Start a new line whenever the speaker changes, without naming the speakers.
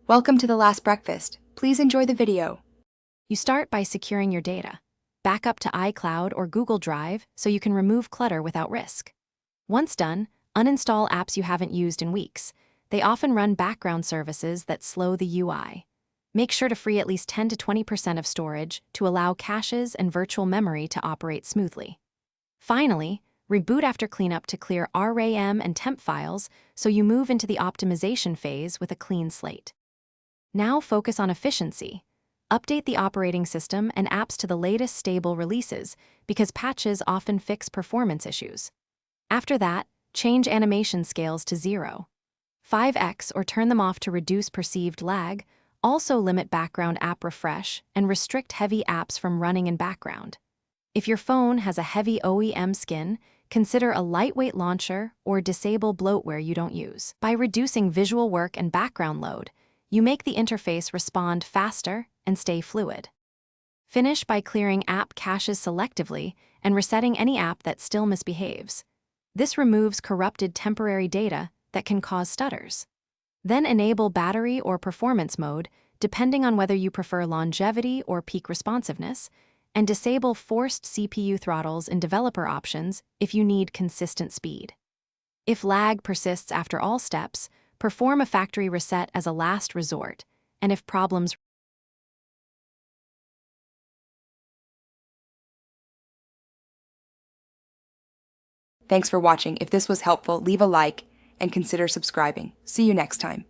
Welcome to The Last Breakfast. Please enjoy the video.
You start by securing your data. Back up to iCloud or Google Drive so you can remove clutter without risk. Once done, uninstall apps you haven't used in weeks. They often run background services that slow the UI. Make sure to free at least 10 to 20% of storage to allow caches and virtual memory to operate smoothly. Finally, reboot after cleanup to clear RAM and temp files so you move into the optimization phase with a clean slate. Now focus on efficiency. Update the operating system and apps to the latest stable releases because patches often fix performance issues. After that, change animation scales to 0. 5x or turn them off to reduce perceived lag. Also limit background app refresh and restrict heavy apps from running in background. If your phone has a heavy OEM skin, consider a lightweight launcher or disable bloatware you don't use. By reducing visual work and background load, you make the interface respond faster and stay fluid. Finish by clearing app caches selectively and resetting any app that still misbehaves. This removes corrupted temporary data that can cause stutters. Then enable battery or performance mode, depending on whether you prefer longevity or peak responsiveness, and disable forced CPU throttles in developer options if you need consistent speed. If lag persists after all steps, perform a factory reset as a last resort, and if problems
Thanks for watching. If this was helpful, leave a like and consider subscribing. See you next time.